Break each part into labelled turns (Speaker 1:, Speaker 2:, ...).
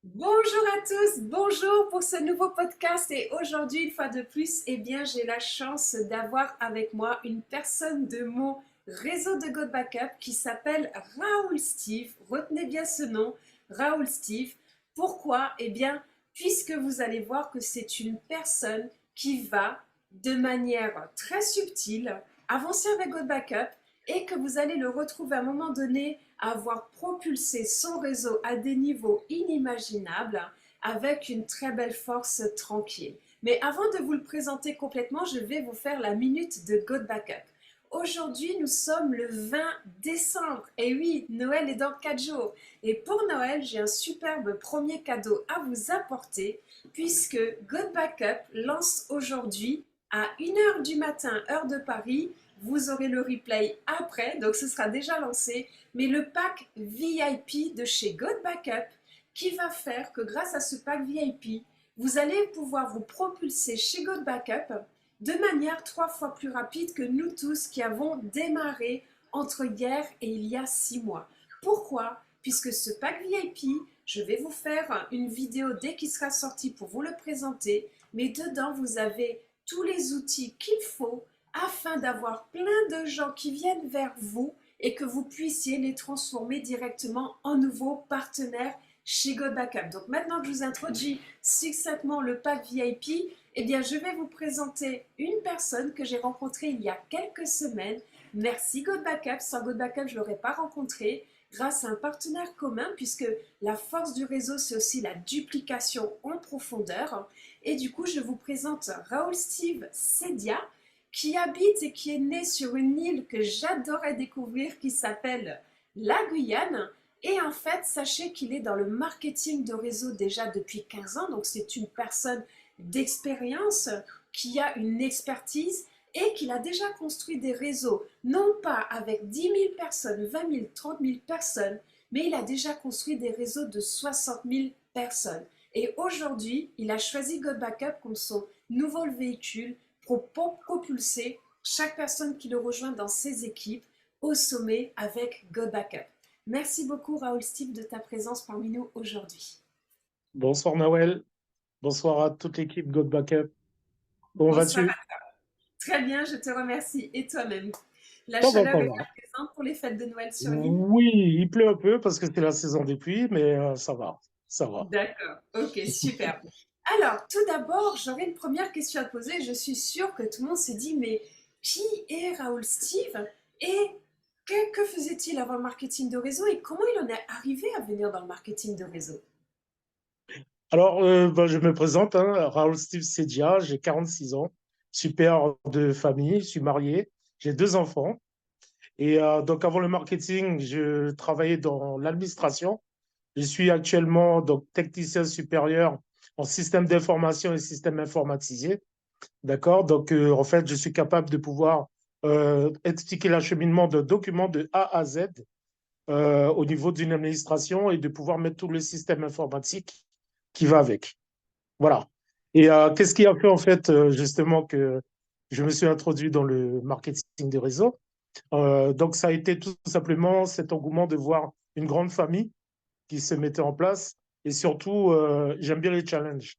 Speaker 1: Bonjour à tous, bonjour pour ce nouveau podcast et aujourd'hui une fois de plus, j'ai la chance d'avoir avec moi une personne de mon réseau de God Backup qui s'appelle Raoul Steve. Retenez bien ce nom, Raoul Steve. Pourquoi? Puisque vous allez voir que c'est une personne qui va de manière très subtile avancer avec God Backup et que vous allez le retrouver à un moment donné avoir propulsé son réseau à des niveaux inimaginables avec une très belle force tranquille. Mais avant de vous le présenter complètement, je vais vous faire la minute de God Backup. Aujourd'hui, nous sommes le 20 décembre. Et oui, Noël est dans 4 jours. Et pour Noël, j'ai un superbe premier cadeau à vous apporter puisque God Backup lance aujourd'hui à 1 h du matin, heure de Paris. Vous aurez le replay après, donc ce sera déjà lancé, mais le pack VIP de chez God Backup qui va faire que grâce à ce pack VIP, vous allez pouvoir vous propulser chez God Backup de manière 3 fois plus rapide que nous tous qui avons démarré entre hier et il y a 6 mois. Pourquoi? Puisque ce pack VIP, je vais vous faire une vidéo dès qu'il sera sorti pour vous le présenter, mais dedans vous avez tous les outils qu'il faut afin d'avoir plein de gens qui viennent vers vous et que vous puissiez les transformer directement en nouveaux partenaires chez God Backup. Donc maintenant que je vous introduis succinctement le pack VIP, je vais vous présenter une personne que j'ai rencontrée il y a quelques semaines. Merci God Backup. Sans God Backup, je ne l'aurais pas rencontré grâce à un partenaire commun puisque la force du réseau, c'est aussi la duplication en profondeur. Et du coup, je vous présente Raoul Steve Sedia qui habite et qui est né sur une île que j'adorais découvrir qui s'appelle la Guyane. Et en fait, sachez qu'il est dans le marketing de réseau déjà depuis 15 ans, donc c'est une personne d'expérience qui a une expertise et qu'il a déjà construit des réseaux, non pas avec 10 000 personnes, 20 000, 30 000 personnes, mais il a déjà construit des réseaux de 60 000 personnes. Et aujourd'hui, il a choisi God Backup comme son nouveau véhicule pour propulser chaque personne qui le rejoint dans ses équipes au sommet avec God Backup. Merci beaucoup Raoul Steve de ta présence parmi nous aujourd'hui.
Speaker 2: Bonsoir Nawel, bonsoir à toute l'équipe God Backup. Comment
Speaker 1: Bonsoir.
Speaker 2: vas-tu?
Speaker 1: Très bien, je te remercie. Et toi-même? La
Speaker 2: Ça va,
Speaker 1: chaleur
Speaker 2: ça
Speaker 1: est
Speaker 2: va.
Speaker 1: bien présente pour les fêtes de Noël sur l'île?
Speaker 2: Oui, il pleut un peu parce que c'est la saison des pluies, mais ça va, ça va.
Speaker 1: D'accord, ok, super. Alors, tout d'abord, j'aurais une première question à te poser. Je suis sûre que tout le monde s'est dit, mais qui est Raoul Steve et que faisait-il avant le marketing de réseau et comment il en est arrivé à venir dans le marketing de réseau?
Speaker 2: Alors, je me présente, hein, Raoul Steve Sedia, j'ai 46 ans, je suis père de famille, je suis marié, j'ai 2 enfants. Et donc, avant le marketing, je travaillais dans l'administration. Je suis actuellement donc, technicien supérieur en système d'information et système informatisé. D'accord? Donc, en fait, je suis capable de pouvoir expliquer l'acheminement d'un document de A à Z au niveau d'une administration et de pouvoir mettre tout le système informatique qui va avec. Voilà. Et qu'est-ce qui a fait, en fait, justement, que je me suis introduit dans le marketing de réseau? Donc, ça a été tout simplement cet engouement de voir une grande famille qui se mettait en place et surtout, j'aime bien les challenges.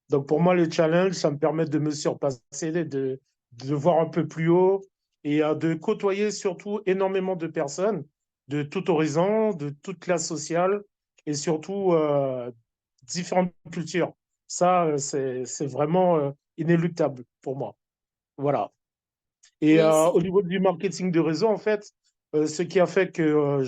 Speaker 2: Donc pour moi, le challenge, ça me permet de me surpasser, de voir un peu plus haut et de côtoyer surtout énormément de personnes de tout horizon, de toute classe sociale et surtout différentes cultures. Ça, c'est vraiment inéluctable pour moi. Voilà. Et
Speaker 1: Oui, c'est
Speaker 2: au niveau du marketing de réseau, en fait, ce qui a fait que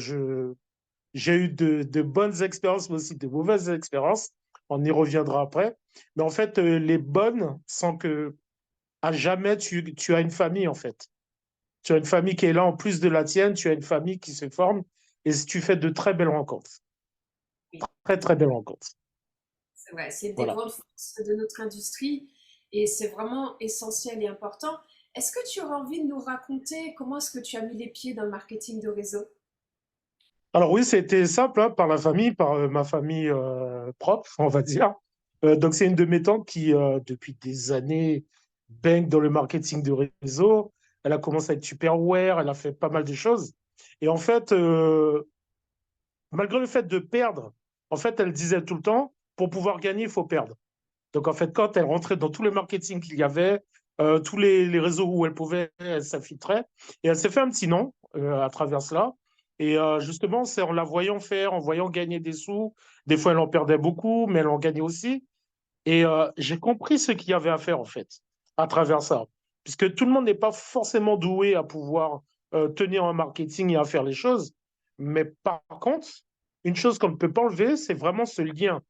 Speaker 2: j'ai eu de bonnes expériences, mais aussi de mauvaises expériences. On y reviendra après. Mais en fait, les bonnes, sans que à jamais tu as une famille, en fait. Tu as une famille qui est là en plus de la tienne, tu as une famille qui se forme et tu fais de très belles rencontres.
Speaker 1: oui,
Speaker 2: Très, très belles rencontres.
Speaker 1: c'est vrai, c'est une des
Speaker 2: Voilà.
Speaker 1: grandes forces de notre industrie et c'est vraiment essentiel et important. Est-ce que tu aurais envie de nous raconter comment est-ce que tu as mis les pieds dans le marketing de réseau?
Speaker 2: Alors oui, c'était simple, hein, par la famille, par ma famille propre, on va dire. Donc c'est une de mes tantes qui, depuis des années, baigne dans le marketing de réseau. Elle a commencé à être superware, elle a fait pas mal de choses. Et en fait, malgré le fait de perdre, en fait, elle disait tout le temps, pour pouvoir gagner, il faut perdre. Donc, en fait, quand elle rentrait dans tout le marketing qu'il y avait, tous les réseaux où elle pouvait, elle s'infiltrait. Et elle s'est fait un petit nom à travers cela. Et justement, c'est en la voyant faire, en voyant gagner des sous. Des fois, elle en perdait beaucoup, mais elle en gagnait aussi. Et j'ai compris ce qu'il y avait à faire, en fait, à travers ça. Puisque tout le monde n'est pas forcément doué à pouvoir tenir un marketing et à faire les choses. Mais par contre, une chose qu'on ne peut pas enlever, c'est vraiment ce lien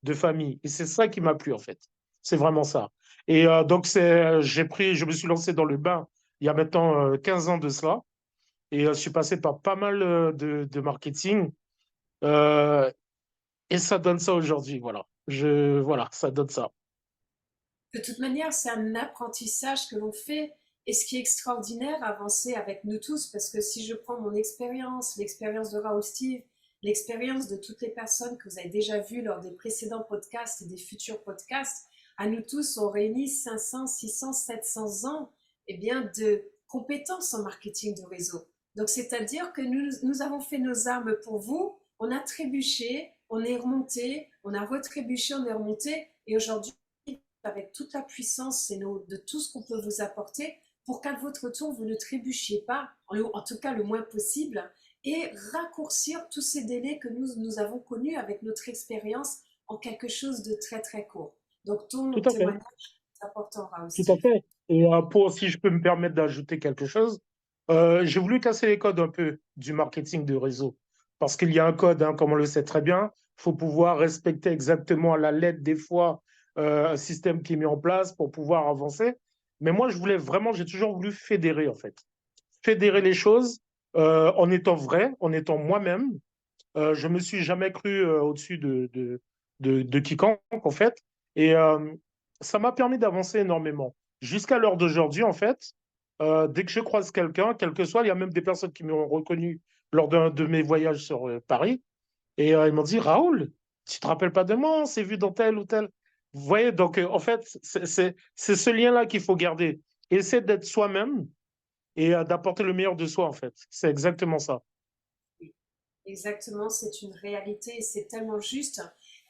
Speaker 2: de famille. Et c'est ça qui m'a plu, en fait. C'est vraiment ça. Et donc, je me suis lancé dans le bain il y a maintenant 15 ans de cela. Et je suis passé par pas mal de marketing. Euh, et ça donne ça aujourd'hui. Voilà. Voilà, ça donne ça.
Speaker 1: De toute manière, c'est un apprentissage que l'on fait. Et ce qui est extraordinaire, avancer avec nous tous, parce que si je prends mon expérience, l'expérience de Raoul Steve, l'expérience de toutes les personnes que vous avez déjà vues lors des précédents podcasts et des futurs podcasts, à nous tous, on réunit 500, 600, 700 ans eh bien, de compétences en marketing de réseau. Donc, c'est-à-dire que nous avons fait nos armes pour vous, on a trébuché, on est remonté, on a retrébuché, on est remonté, et aujourd'hui, avec toute la puissance de tout ce qu'on peut vous apporter pour qu'à votre tour, vous ne trébuchiez pas, en tout cas le moins possible, et raccourcir tous ces délais que nous avons connus avec notre expérience en quelque chose de très très court. Donc ton
Speaker 2: Tout à fait.
Speaker 1: témoignage est important, Raoul
Speaker 2: Tout à
Speaker 1: Steve.
Speaker 2: fait. Et si je peux me permettre d'ajouter quelque chose, j'ai voulu casser les codes un peu du marketing de réseau. Parce qu'il y a un code, hein, comme on le sait très bien, il faut pouvoir respecter exactement à la lettre des fois un système qui est mis en place pour pouvoir avancer. Mais moi, j'ai toujours voulu fédérer en fait. Fédérer les choses en étant vrai, en étant moi-même. Je me suis jamais cru au-dessus de quiconque, en fait. Et ça m'a permis d'avancer énormément. Jusqu'à l'heure d'aujourd'hui, en fait, dès que je croise quelqu'un, quel que soit, il y a même des personnes qui m'ont reconnu lors d'un de mes voyages sur Paris. Et ils m'ont dit, Raoul, tu te rappelles pas de moi, on s'est vu dans tel ou tel. Vous voyez, donc en fait, c'est ce lien-là qu'il faut garder. Essayer d'être soi-même et d'apporter le meilleur de soi, en fait. C'est exactement ça.
Speaker 1: Exactement, c'est une réalité et c'est tellement juste.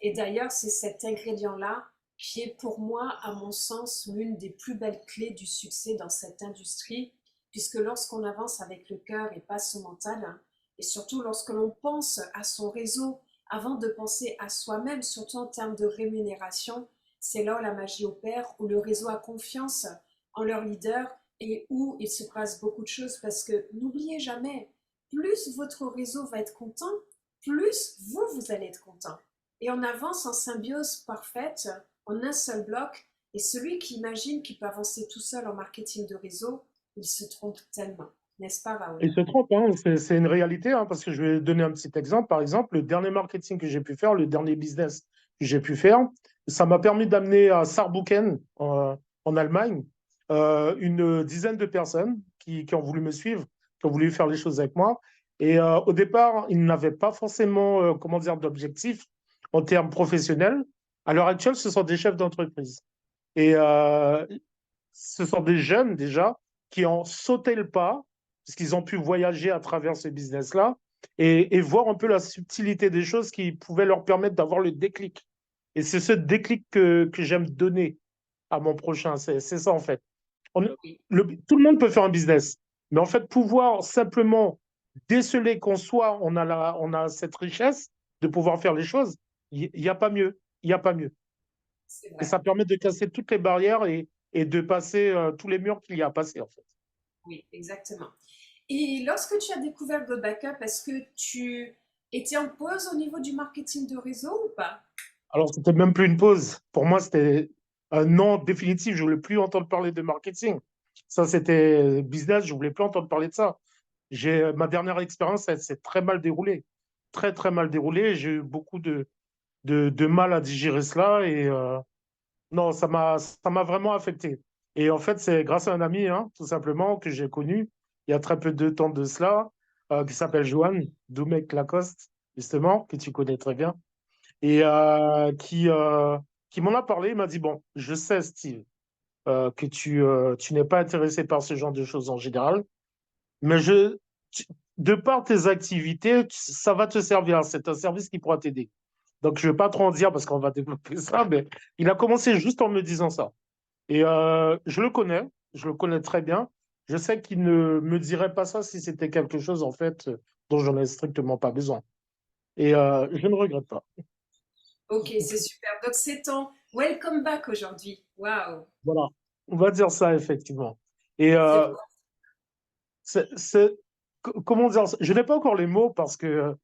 Speaker 1: Et d'ailleurs, c'est cet ingrédient-là qui est pour moi, à mon sens, l'une des plus belles clés du succès dans cette industrie, puisque lorsqu'on avance avec le cœur et pas son mental, et surtout lorsque l'on pense à son réseau avant de penser à soi-même, surtout en termes de rémunération, c'est là où la magie opère, où le réseau a confiance en leur leader et où il se passe beaucoup de choses parce que n'oubliez jamais, plus votre réseau va être content, plus vous, vous allez être content. Et on avance en symbiose parfaite, en un seul bloc. Et celui qui imagine qu'il peut avancer tout seul en marketing de réseau, il se trompe tellement. N'est-ce pas,
Speaker 2: Il
Speaker 1: Raoul?
Speaker 2: se trompe, hein, c'est une réalité, hein, parce que je vais donner un petit exemple. Par exemple, le dernier marketing que j'ai pu faire, le dernier business que j'ai pu faire, ça m'a permis d'amener à Saarbrücken, en Allemagne, une dizaine de personnes qui ont voulu me suivre, qui ont voulu faire les choses avec moi. Et au départ, ils n'avaient pas forcément, comment dire, d'objectif en termes professionnels. À l'heure actuelle, ce sont des chefs d'entreprise. Et ce sont des jeunes déjà qui ont sauté le pas, parce qu'ils ont pu voyager à travers ce business-là et voir un peu la subtilité des choses qui pouvaient leur permettre d'avoir le déclic. Et c'est ce déclic que j'aime donner à mon prochain. C'est ça en fait. On- Tout le monde peut faire un business, mais en fait, pouvoir simplement déceler qu'en soi, on a cette richesse de pouvoir faire les choses, il n'y a pas mieux. Il n'y a pas mieux.
Speaker 1: C'est
Speaker 2: Et
Speaker 1: vrai.
Speaker 2: ça permet de casser toutes les barrières et de passer tous les murs qu'il y a à passer, en fait.
Speaker 1: Oui, exactement. Et lorsque tu as découvert Go Backup, est-ce que tu étais en pause au niveau du marketing de réseau ou pas?
Speaker 2: Alors, c'était même plus une pause. Pour moi, c'était un non définitif. Je voulais plus entendre parler de marketing. Ça, c'était business. Je voulais plus entendre parler de ça. Ma dernière expérience, elle s'est très mal déroulée. Très, très mal déroulée. J'ai eu beaucoup de mal à digérer cela et non, ça m'a vraiment affecté. Et en fait, c'est grâce à un ami, hein, tout simplement, que j'ai connu il y a très peu de temps de cela, qui s'appelle Johan Doumek Lacoste, justement, que tu connais très bien, et qui m'en a parlé. Il m'a dit, bon, je sais, Steve, que tu n'es pas intéressé par ce genre de choses en général, mais tu- de par tes activités, ça va te servir. C'est un service qui pourra t'aider. Donc, je ne vais pas trop en dire parce qu'on va développer ça, mais il a commencé juste en me disant ça. Et je le connais très bien. Je sais qu'il ne me dirait pas ça si c'était quelque chose, en fait, dont j'en ai strictement pas besoin. Et je ne regrette pas.
Speaker 1: Ok, c'est super. Donc c'est ton welcome back aujourd'hui. Waouh.
Speaker 2: Voilà, on va dire ça, effectivement. Et
Speaker 1: C'est
Speaker 2: comment dire ça? Je n'ai pas encore les mots parce que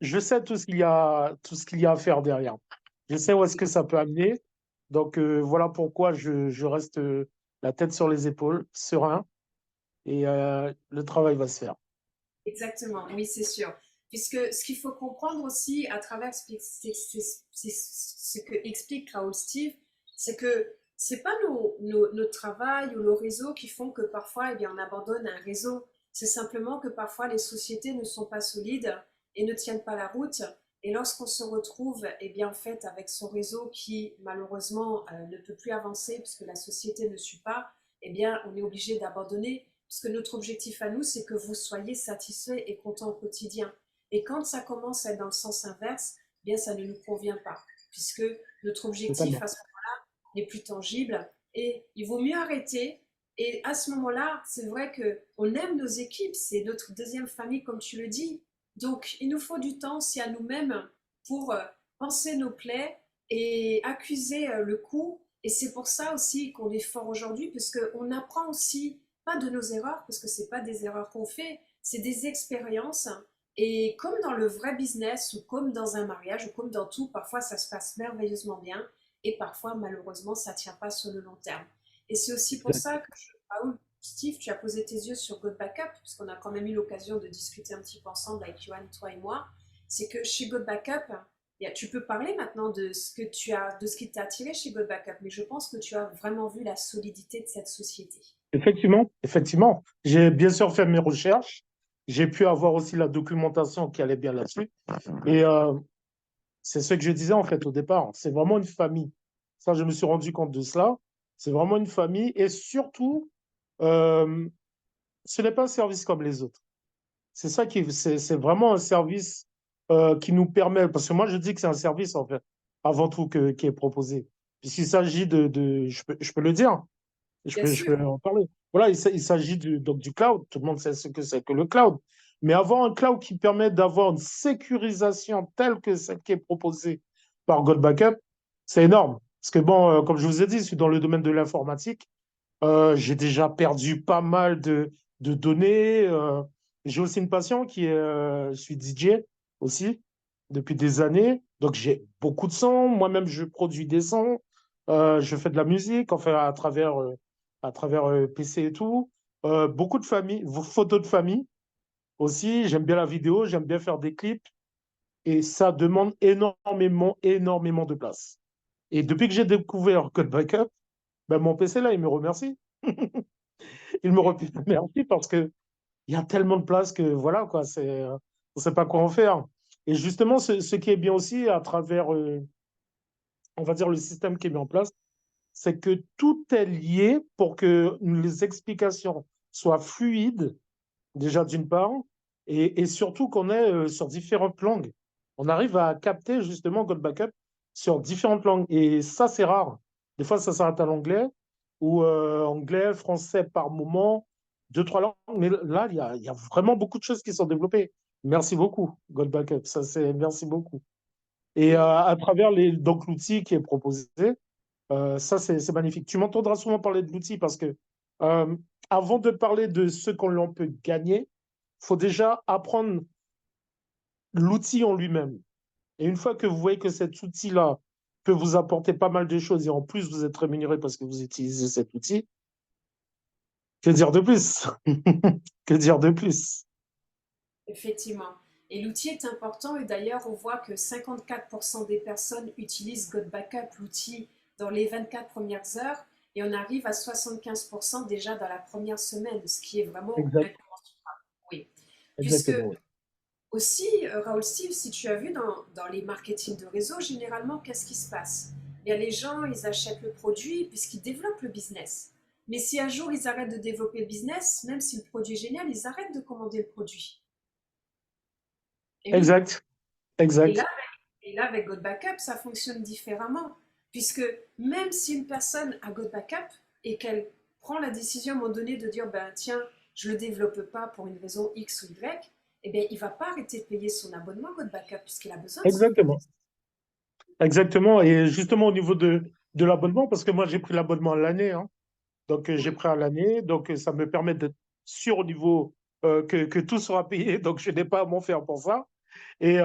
Speaker 2: je sais tout ce qu'il y a à faire derrière. Je sais où est-ce que ça peut amener. Donc, voilà pourquoi je reste la tête sur les épaules, serein, et le travail va se faire.
Speaker 1: exactement, oui, c'est sûr. Puisque ce qu'il faut comprendre aussi à travers ce que explique Raoul Steve, c'est que c'est pas notre travail ou nos réseaux qui font que parfois, eh bien, on abandonne un réseau. C'est simplement que parfois les sociétés ne sont pas solides et ne tiennent pas la route. Et lorsqu'on se retrouve, eh bien, en fait, avec son réseau qui malheureusement ne peut plus avancer puisque la société ne suit pas, eh bien, on est obligé d'abandonner puisque notre objectif à nous, c'est que vous soyez satisfait et content au quotidien. Et quand ça commence à être dans le sens inverse, eh bien ça ne nous convient pas, puisque notre objectif
Speaker 2: Totalement.
Speaker 1: à ce moment-là n'est plus tangible et il vaut mieux arrêter. Et à ce moment-là, c'est vrai que on aime nos équipes, c'est notre deuxième famille, comme tu le dis. Donc, il nous faut du temps, c'est à nous-mêmes pour penser nos plaies et accuser le coup. Et c'est pour ça aussi qu'on est fort aujourd'hui, puisqu'on apprend aussi pas de nos erreurs, parce que c'est pas des erreurs qu'on fait, c'est des expériences. Et comme dans le vrai business, ou comme dans un mariage, ou comme dans tout, parfois ça se passe merveilleusement bien, et parfois malheureusement ça tient pas sur le long terme. Et c'est aussi pour ça que, Raoul, Steve, tu as posé tes yeux sur God Backup, parce qu'on a quand même eu l'occasion de discuter un petit peu ensemble avec Johan, toi et moi. C'est que chez God Backup, tu peux parler maintenant de ce que tu as, de ce qui t'a attiré chez God Backup, mais je pense que tu as vraiment vu la solidité de cette société.
Speaker 2: Effectivement, effectivement. J'ai bien sûr fait mes recherches. J'ai pu avoir aussi la documentation qui allait bien là-dessus. Et c'est ce que je disais en fait au départ. C'est vraiment une famille. Ça, je me suis rendu compte de cela. C'est vraiment une famille. Et surtout, euh, ce n'est pas un service comme les autres. C'est ça c'est vraiment un service qui nous permet, parce que moi je dis que c'est un service en fait, avant tout qui est proposé. Puisqu'il s'agit je peux le dire,
Speaker 1: Bien
Speaker 2: je
Speaker 1: sûr.
Speaker 2: peux en parler. Voilà, il s'agit donc du cloud. Tout le monde sait ce que c'est que le cloud. Mais avoir un cloud qui permet d'avoir une sécurisation telle que celle qui est proposée par Gold Backup, c'est énorme. Parce que bon, comme je vous ai dit, je suis dans le domaine de l'informatique. J'ai déjà perdu pas mal de données. J'ai aussi une passion je suis DJ aussi depuis des années. Donc j'ai beaucoup de sons. Moi-même, je produis des sons. Je fais de la musique, enfin à travers PC et tout. Beaucoup de famille, photos de famille aussi. J'aime bien la vidéo, j'aime bien faire des clips. Et ça demande énormément, énormément de place. Et depuis que j'ai découvert Code Backup, ben mon PC là, il me remercie. Il me remercie parce que il y a tellement de place que voilà, quoi, on ne sait pas quoi en faire. Et justement, ce qui est bien aussi à travers, on va dire, le système qui est mis en place, c'est que tout est lié pour que les explications soient fluides, déjà d'une part, et surtout qu'on est sur différentes langues. On arrive à capter justement Gold Backup sur différentes langues. Et ça, c'est rare. Des fois, ça s'arrête à l'anglais, ou anglais, français par moment, deux, trois langues. Mais là, il y a vraiment beaucoup de choses qui sont développées. Merci beaucoup, Gold Backup. Ça, c'est merci beaucoup. Et
Speaker 1: Oui.
Speaker 2: à travers donc l'outil qui est proposé, ça, c'est magnifique. Tu m'entendras souvent parler de l'outil parce que euh, avant de parler de ce qu'on l'on peut gagner, il faut déjà apprendre l'outil en lui-même. Et une fois que vous voyez que cet outil-là peut vous apporter pas mal de choses et en plus vous êtes rémunéré parce que vous utilisez cet outil, que dire de plus? Que dire de plus?
Speaker 1: Effectivement. Et l'outil est important et d'ailleurs on voit que 54% des personnes utilisent God Backup, l'outil, dans les 24 premières heures et on arrive à 75% déjà dans la première semaine, ce qui est vraiment
Speaker 2: Exact,
Speaker 1: incommensurable. Oui. Puisque
Speaker 2: exactement, oui.
Speaker 1: aussi, Raoul Steve, si tu as vu dans les marketing de réseau, généralement, qu'est-ce qui se passe? Bien, les gens, ils achètent le produit puisqu'ils développent le business. Mais si un jour ils arrêtent de développer le business, même si le produit est génial, ils arrêtent de commander le produit. Et oui.
Speaker 2: Exact,
Speaker 1: Et là,
Speaker 2: exact.
Speaker 1: Et là, avec God Backup, ça fonctionne différemment. Puisque même si une personne a God Backup et qu'elle prend la décision à un moment donné de dire, ben tiens, je ne le développe pas pour une raison X ou Y, eh bien, il ne va pas arrêter de payer son abonnement God Backup puisqu'il a besoin de sauvegarder.
Speaker 2: Exactement. Exactement. Et justement, au niveau de l'abonnement, parce que moi, j'ai pris l'abonnement à l'année, hein. Donc, j'ai
Speaker 1: Oui,
Speaker 2: pris à l'année. Donc, ça me permet d'être sûr au niveau que tout sera payé. Donc, je n'ai pas à m'en faire pour ça. Et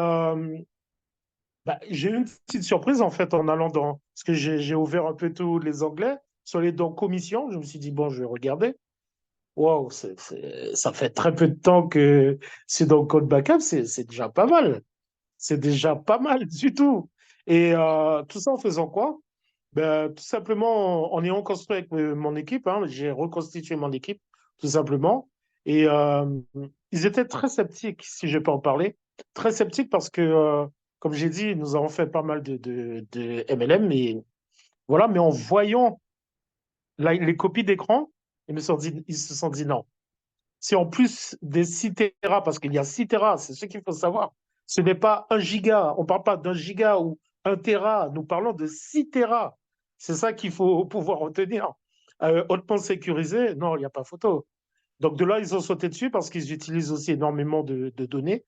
Speaker 2: bah, j'ai eu une petite surprise, en fait, en allant dans. Parce que j'ai ouvert un peu tous les onglets. Sur les dans commission, je me suis dit, bon, je vais regarder. Waouh, ça fait très peu de temps que c'est dans Code Backup. C'est déjà pas mal. C'est déjà pas mal du tout. Et tout ça en faisant quoi? Ben, tout simplement en ayant construit avec mon équipe, hein, j'ai reconstitué mon équipe, tout simplement. Et ils étaient très sceptiques, si je peux en parler. Très sceptiques parce que, comme j'ai dit, nous avons fait pas mal de MLM. Et voilà, mais en voyant les copies d'écran, ils se sont dit non. Si en plus des 6 Tera, parce qu'il y a 6 Tera, c'est ce qu'il faut savoir, ce n'est pas 1 giga, on ne parle pas d'1 giga ou 1 Tera, nous parlons de 6 Tera. C'est ça qu'il faut pouvoir retenir. Hautement sécurisé, non, il n'y a pas photo. Donc de là, ils ont sauté dessus parce qu'ils utilisent aussi énormément de données.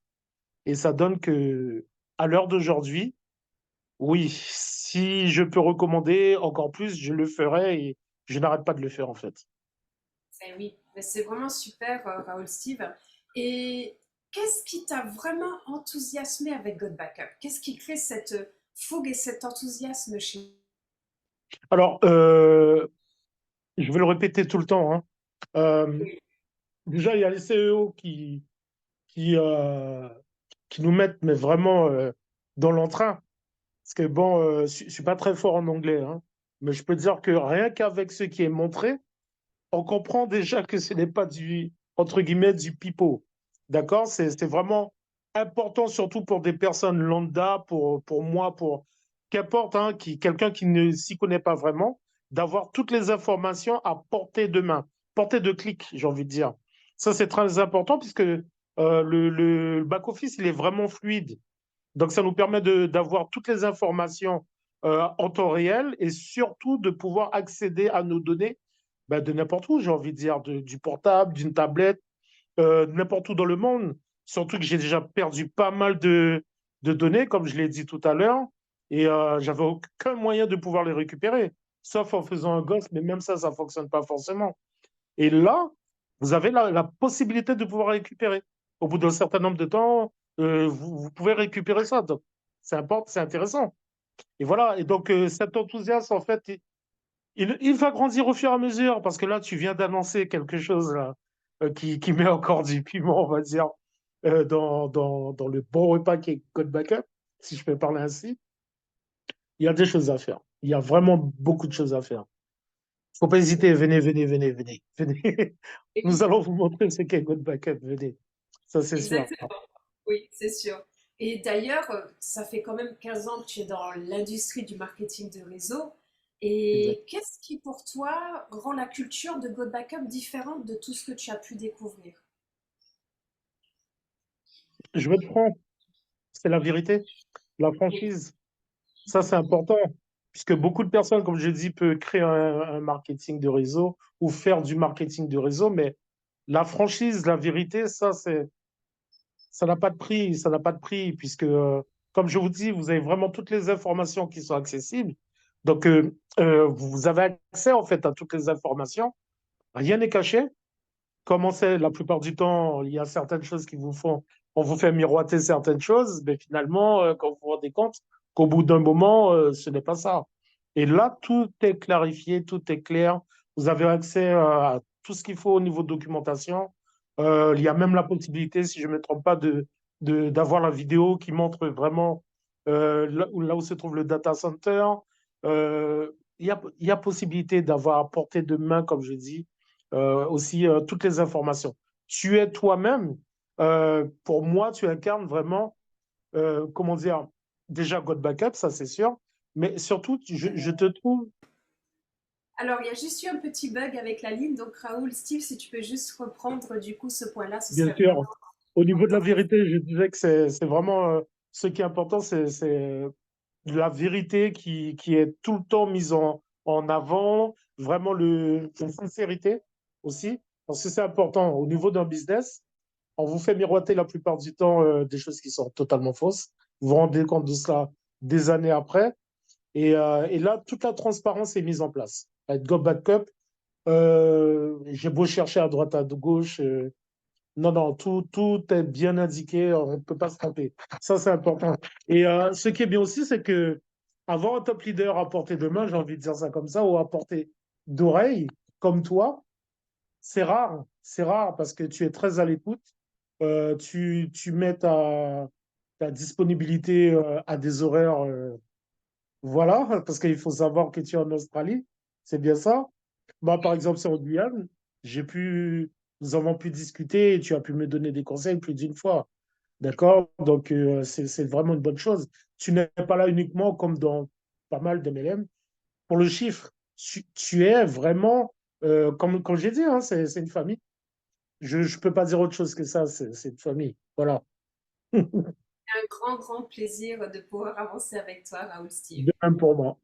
Speaker 2: Et ça donne que, à l'heure d'aujourd'hui, oui, si je peux recommander encore plus, je le ferai et je n'arrête pas de le faire en fait.
Speaker 1: eh oui, mais c'est vraiment super, Raoul Steve. Et qu'est-ce qui t'a vraiment enthousiasmé avec God Backup? Qu'est-ce qui crée cette fougue et cet enthousiasme chez
Speaker 2: Alors, je vais le répéter tout le temps, hein. Euh,
Speaker 1: vous?
Speaker 2: Déjà, il y a les CEO qui, euh, qui nous mettent mais vraiment dans l'entrain. Parce que bon, je ne suis pas très fort en anglais, hein, mais je peux dire que rien qu'avec ce qui est montré, on comprend déjà que ce n'est pas du, entre guillemets, du pipeau. D'accord? C'est vraiment important, surtout pour des personnes lambda, pour moi, pour qu'importe, hein, quelqu'un qui ne s'y connaît pas vraiment, d'avoir toutes les informations à portée de main, portée de clic, j'ai envie de dire. Ça, c'est très important puisque le back-office, il est vraiment fluide. Donc, ça nous permet d'avoir toutes les informations en temps réel et surtout de pouvoir accéder à nos données ben, de n'importe où, j'ai envie de dire, du portable, d'une tablette, n'importe où dans le monde. Surtout que j'ai déjà perdu pas mal de données, comme je l'ai dit tout à l'heure, et j'avais aucun moyen de pouvoir les récupérer, sauf en faisant un ghost, mais même ça ne fonctionne pas forcément. Et là, vous avez la possibilité de pouvoir récupérer. Au bout d'un certain nombre de temps, vous pouvez récupérer ça. Donc, c'est important, c'est intéressant. Et voilà. Et donc, cet enthousiasme, en fait, il va grandir au fur et à mesure, parce que là, tu viens d'annoncer quelque chose là, qui met encore du piment, on va dire, dans le bon repas qui est Code Backup, si je peux parler ainsi. Il y a des choses à faire. Il y a vraiment beaucoup de choses à faire. Faut pas hésiter, venez, venez, venez, venez, venez. Nous allons vous montrer ce qu'est Good Backup, venez. Ça, c'est sûr.
Speaker 1: Exactement. Oui, c'est sûr. Et d'ailleurs, ça fait quand même 15 ans que tu es dans l'industrie du marketing de réseau.
Speaker 2: Exact.
Speaker 1: Et qu'est-ce qui, pour toi, rend la culture de God Backup différente de tout ce que tu as pu découvrir?
Speaker 2: Je vais te prendre, c'est la vérité, la
Speaker 1: Oui,
Speaker 2: franchise. Ça, c'est important, puisque beaucoup de personnes, comme je dis, peuvent créer un marketing de réseau ou faire du marketing de réseau, mais la franchise, la vérité, ça n'a pas de prix, ça n'a pas de prix, puisque, comme je vous dis, vous avez vraiment toutes les informations qui sont accessibles. Donc, vous avez accès, en fait, à toutes les informations. Rien n'est caché. Comme on sait, la plupart du temps, il y a certaines choses qui vous font, on vous fait miroiter certaines choses, mais finalement, quand vous vous rendez compte qu'au bout d'un moment, ce n'est pas ça. Et là, tout est clarifié, tout est clair. Vous avez accès à tout ce qu'il faut au niveau de documentation. Il y a même la possibilité, si je ne me trompe pas, d'avoir la vidéo qui montre vraiment là où se trouve le data center. Il y a possibilité d'avoir à portée de main, comme je dis, aussi toutes les informations. Tu es toi-même. Pour moi, tu incarnes vraiment, comment dire, déjà God Backup, ça c'est sûr, mais surtout, je te trouve,
Speaker 1: alors, il y a juste eu un petit bug avec la ligne, donc Raoul, Steve, si tu peux juste reprendre du coup ce point-là, ce
Speaker 2: bien
Speaker 1: serait vraiment
Speaker 2: sûr, au niveau de la
Speaker 1: intéressant.
Speaker 2: vérité, je disais que c'est vraiment ce qui est important, c'est la vérité qui est tout le temps mise en avant, vraiment la sincérité aussi, parce que c'est important. Au niveau d'un business, on vous fait miroiter la plupart du temps des choses qui sont totalement fausses. Vous vous rendez compte de cela des années après. Et là, toute la transparence est mise en place. Avec Go Backup, j'ai beau chercher à droite, à gauche. Non, non, tout est bien indiqué, on ne peut pas se tromper. Ça, c'est important. Et ce qui est bien aussi, c'est que avoir un top leader à portée de main, j'ai envie de dire ça comme ça, ou à portée d'oreille, comme toi, c'est rare. C'est rare parce que tu es très à l'écoute. Tu mets ta disponibilité à des horaires, voilà, parce qu'il faut savoir que tu es en Australie. C'est bien ça. Moi, par exemple, sur Guyane, nous avons pu discuter et tu as pu me donner des conseils plus d'une fois. D'accord? Donc, c'est vraiment une bonne chose. Tu n'es pas là uniquement comme dans pas mal d'MLM pour le chiffre. Tu es vraiment, comme j'ai dit, hein, c'est une famille. Je ne peux pas dire autre chose que ça, c'est une famille. Voilà.
Speaker 1: Un grand, grand plaisir de pouvoir avancer avec toi, Raoul Steve.
Speaker 2: De même pour moi.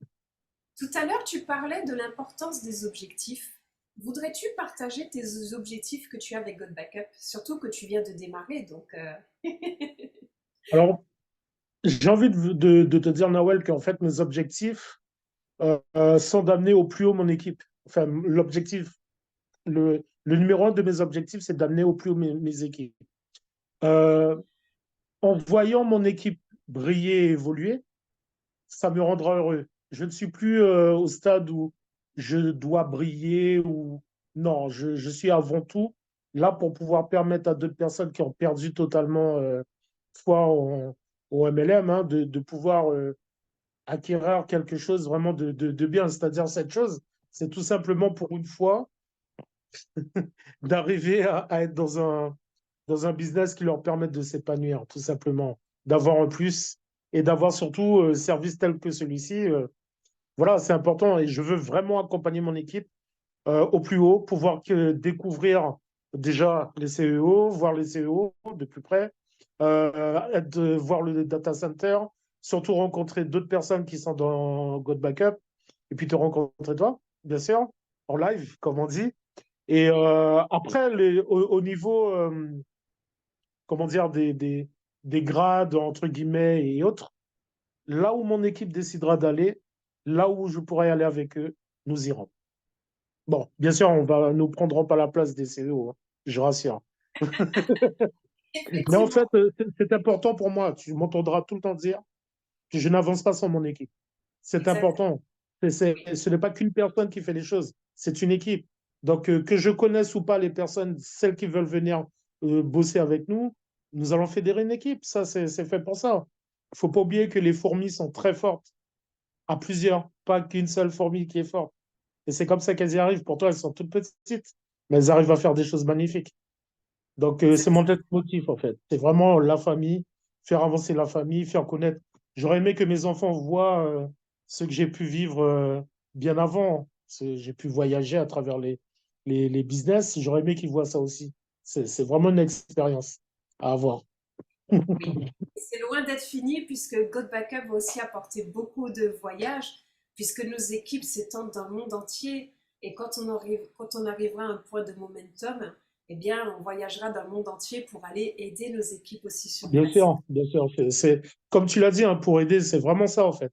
Speaker 1: Tout à l'heure, tu parlais de l'importance des objectifs. Voudrais-tu partager tes objectifs que tu as avec God Backup? Surtout que tu viens de démarrer, donc
Speaker 2: Alors, j'ai envie de te dire, Nawel, qu'en fait, mes objectifs sont d'amener au plus haut mon équipe. Enfin, le numéro un de mes objectifs, c'est d'amener au plus haut mes équipes. Euh, En voyant mon équipe briller et évoluer, ça me rendra heureux. Je ne suis plus au stade où je dois briller ou non, je suis avant tout là pour pouvoir permettre à d'autres personnes qui ont perdu totalement foi au MLM hein, de pouvoir acquérir quelque chose vraiment de bien. C'est-à-dire cette chose, c'est tout simplement pour une fois d'arriver à être dans un business qui leur permette de s'épanouir, tout simplement, d'avoir un plus et d'avoir surtout un service tel que celui-ci. Voilà, c'est important et je veux vraiment accompagner mon équipe au plus haut, pouvoir découvrir déjà les CEO, voir les CEO de plus près, voir le data center, surtout rencontrer d'autres personnes qui sont dans God Backup et puis te rencontrer toi, bien sûr, en live, comme on dit. Et après, au niveau, comment dire, des grades, entre guillemets, et autres, là où mon équipe décidera d'aller, là où je pourrai aller avec eux, nous irons. Bon, bien sûr, nous prendrons pas la place des CEO, hein, je rassure. Mais en
Speaker 1: effectivement,
Speaker 2: fait, c'est important pour moi. Tu m'entendras tout le temps dire que je n'avance pas sans mon équipe. C'est
Speaker 1: exact.
Speaker 2: important.
Speaker 1: Oui,
Speaker 2: Ce n'est pas qu'une personne qui fait les choses, c'est une équipe. Donc, que je connaisse ou pas les personnes, celles qui veulent venir bosser avec nous, nous allons fédérer une équipe. Ça, c'est fait pour ça. Il ne faut pas oublier que les fourmis sont très fortes, à plusieurs, pas qu'une seule fourmi qui est forte. Et c'est comme ça qu'elles y arrivent. Pourtant, elles sont toutes petites, mais elles arrivent à faire des choses magnifiques. Donc, c'est mon
Speaker 1: exactement.
Speaker 2: motif, en fait. C'est vraiment la famille, faire avancer la famille, faire connaître. J'aurais aimé que mes enfants voient ce que j'ai pu vivre bien avant. J'ai pu voyager à travers les business. J'aurais aimé qu'ils voient ça aussi. C'est vraiment une expérience à avoir.
Speaker 1: Oui. Et c'est loin d'être fini puisque God Backup va aussi apporter beaucoup de voyages, puisque nos équipes s'étendent dans le monde entier. Et quand on arrivera à un point de momentum, eh bien, on voyagera dans le monde entier pour aller aider nos équipes aussi sur
Speaker 2: Bien
Speaker 1: place.
Speaker 2: sûr, bien sûr. Comme tu l'as dit, hein, pour aider, c'est vraiment ça, en fait.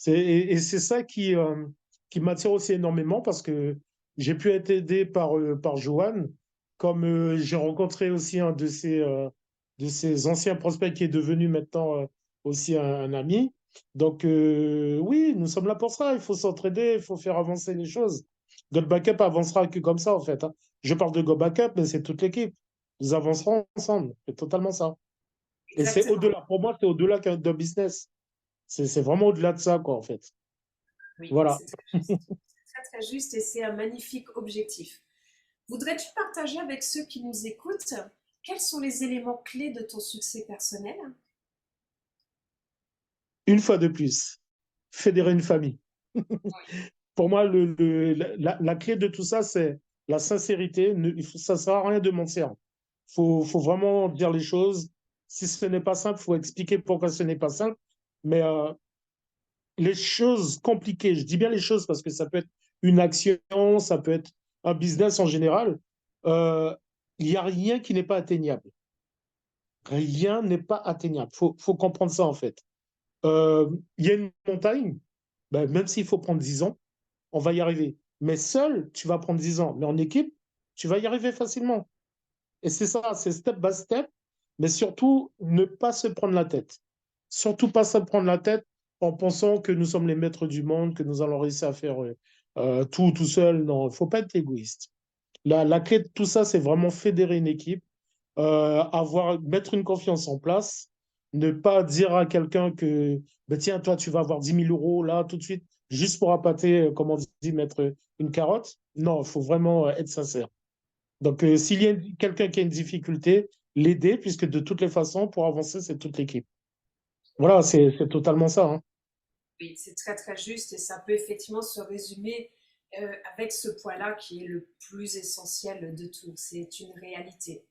Speaker 2: Et c'est ça qui m'attire aussi énormément parce que j'ai pu être aidé par Johan, comme j'ai rencontré aussi un de ses anciens prospects qui est devenu maintenant aussi un ami. Donc, oui, nous sommes là pour ça. Il faut s'entraider, il faut faire avancer les choses. God Backup avancera que comme ça, en fait. Hein. Je parle de Go Backup, mais c'est toute l'équipe. Nous avancerons ensemble. C'est totalement ça. Et c'est
Speaker 1: Exactement.
Speaker 2: au-delà. Pour moi, c'est au-delà d'un business. C'est vraiment au-delà de ça, quoi, en fait.
Speaker 1: Oui,
Speaker 2: Voilà.
Speaker 1: c'est très juste. C'est très très juste et c'est un magnifique objectif. Voudrais-tu partager avec ceux qui nous écoutent quels sont les éléments clés de ton succès personnel?
Speaker 2: Une fois de plus, fédérer une famille. Pour moi, la clé de tout ça, c'est la sincérité. Ça ne sert à rien de mentir. Faut vraiment dire les choses. Si ce n'est pas simple, il faut expliquer pourquoi ce n'est pas simple. Mais les choses compliquées, je dis bien les choses parce que ça peut être une action, ça peut être un business en général, euh, il n'y a rien qui n'est pas atteignable. Rien n'est pas atteignable. Faut comprendre ça en fait. Il y a une montagne, ben, même s'il faut prendre 10 ans, on va y arriver. Mais seul, tu vas prendre 10 ans. Mais en équipe, tu vas y arriver facilement. Et c'est ça, c'est step by step, mais surtout ne pas se prendre la tête. Surtout pas se prendre la tête en pensant que nous sommes les maîtres du monde, que nous allons réussir à faire tout seul. Non, il ne faut pas être égoïste. La clé de tout ça, c'est vraiment fédérer une équipe, mettre une confiance en place, ne pas dire à quelqu'un que, ben tiens, toi, tu vas avoir 10 000 € là, tout de suite, juste pour appâter, comme on dit, mettre une carotte. Non, il faut vraiment être sincère. Donc, s'il y a quelqu'un qui a une difficulté, l'aider, puisque de toutes les façons, pour avancer, c'est toute l'équipe. Voilà, c'est totalement ça, hein.
Speaker 1: Oui, c'est très très juste et ça peut effectivement se résumer avec ce point-là qui est le plus essentiel de tout. C'est une réalité.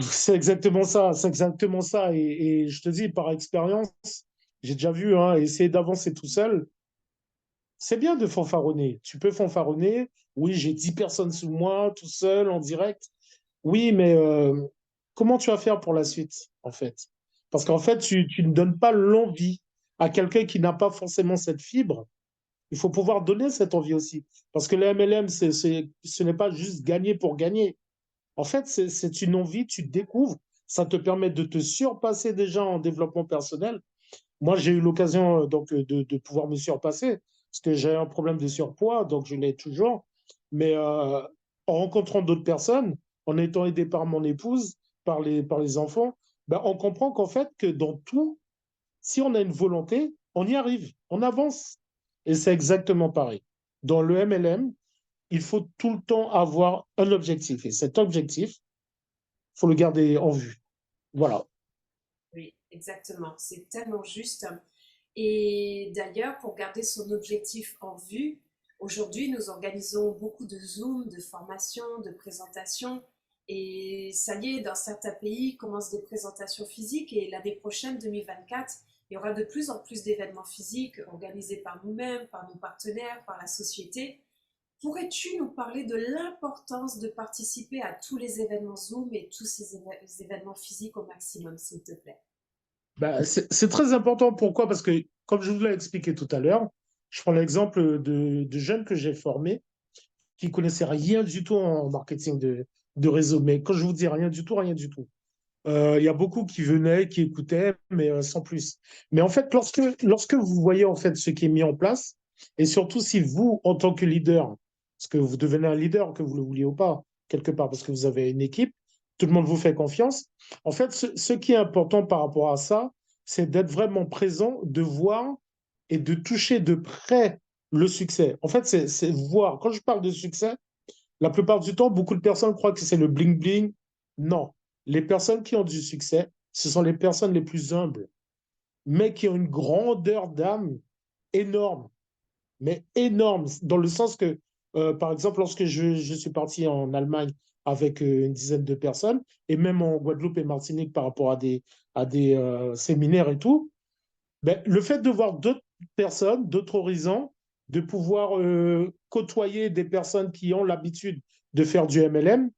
Speaker 2: C'est exactement ça, c'est exactement ça. Et je te dis, par expérience, j'ai déjà vu, hein, essayer d'avancer tout seul, c'est bien de fanfaronner. Tu peux fanfaronner. Oui, j'ai 10 personnes sous moi, tout seul, en direct. Oui, mais comment tu vas faire pour la suite, en fait? Parce qu'en fait, tu ne donnes pas l'envie à quelqu'un qui n'a pas forcément cette fibre. Il faut pouvoir donner cette envie aussi. Parce que le MLM, ce n'est pas juste gagner pour gagner. En fait, c'est une envie, tu découvres. Ça te permet de te surpasser déjà en développement personnel. Moi, j'ai eu l'occasion donc de pouvoir me surpasser parce que j'ai un problème de surpoids, donc je l'ai toujours. Mais en rencontrant d'autres personnes, en étant aidé par mon épouse, par les enfants, ben, on comprend qu'en fait, que dans tout, si on a une volonté, on y arrive, on avance. Et c'est exactement pareil. Dans le MLM, il faut tout le temps avoir un objectif. Et cet objectif, il faut le garder en vue. Voilà.
Speaker 1: Oui, exactement. C'est tellement juste. Et d'ailleurs, pour garder son objectif en vue, aujourd'hui, nous organisons beaucoup de Zoom, de formations, de présentations. Et ça y est, dans certains pays, commencent des présentations physiques. Et l'année prochaine, 2024, il y aura de plus en plus d'événements physiques organisés par nous-mêmes, par nos partenaires, par la société. Pourrais-tu nous parler de l'importance de participer à tous les événements Zoom et tous ces événements physiques au maximum, s'il te plaît?
Speaker 2: Bah, c'est très important. Pourquoi? Parce que, comme je vous l'ai expliqué tout à l'heure, je prends l'exemple de jeunes que j'ai formés qui connaissaient rien du tout en marketing de réseau. Mais quand je vous dis rien du tout, rien du tout. Il y a beaucoup qui venaient, qui écoutaient, mais sans plus. Mais en fait, lorsque vous voyez en fait ce qui est mis en place, et surtout si vous, en tant que leader, parce que vous devenez un leader, que vous le vouliez ou pas, quelque part, parce que vous avez une équipe, tout le monde vous fait confiance. En fait, ce qui est important par rapport à ça, c'est d'être vraiment présent, de voir et de toucher de près le succès. En fait, c'est voir. Quand je parle de succès, la plupart du temps, beaucoup de personnes croient que c'est le bling-bling. Non. Les personnes qui ont du succès, ce sont les personnes les plus humbles, mais qui ont une grandeur d'âme énorme, mais énorme, dans le sens que, par exemple, lorsque je suis parti en Allemagne avec une dizaine de personnes, et même en Guadeloupe et Martinique par rapport à des séminaires et tout, ben, le fait de voir d'autres personnes, d'autres horizons, de pouvoir côtoyer des personnes qui ont l'habitude de faire du MLM,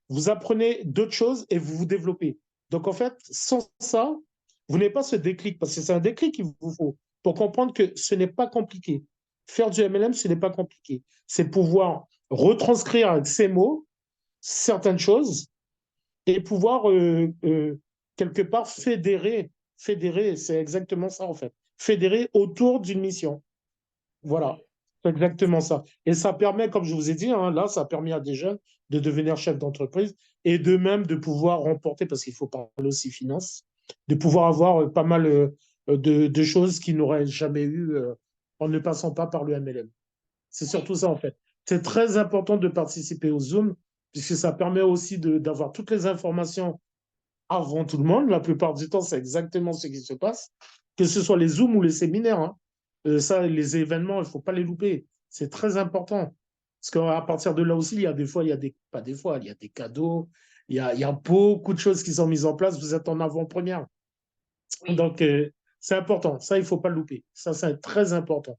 Speaker 2: vous apprenez d'autres choses et vous vous développez. Donc en fait, sans ça, vous n'avez pas ce déclic, parce que c'est un déclic qu'il vous faut pour comprendre que ce n'est pas compliqué. Faire du MLM, ce n'est pas compliqué. C'est pouvoir retranscrire avec ces mots certaines choses et pouvoir quelque part fédérer, c'est exactement ça en fait, fédérer autour d'une mission. Voilà,
Speaker 1: Oui,
Speaker 2: c'est exactement ça. Et ça permet, comme je vous ai dit, hein, là, ça a permis à des jeunes de devenir chefs d'entreprise et de même de pouvoir remporter, parce qu'il faut parler aussi finance, de pouvoir avoir pas mal de choses qu'ils n'auraient jamais eues en ne passant pas par le MLM. C'est
Speaker 1: oui,
Speaker 2: surtout ça, en fait. C'est très important de participer au Zoom, puisque ça permet aussi d'avoir toutes les informations avant tout le monde. La plupart du temps, c'est exactement ce qui se passe, que ce soit les Zooms ou les séminaires, hein. Ça, les événements, il ne faut pas les louper. C'est très important. Parce qu'à partir de là aussi, il y a des fois, pas des fois, il y a des cadeaux, Il y a beaucoup de choses qui sont mises en place. Vous êtes en avant-première.
Speaker 1: Oui,
Speaker 2: Donc, c'est important. Ça, il ne faut pas le louper. Ça, c'est très important.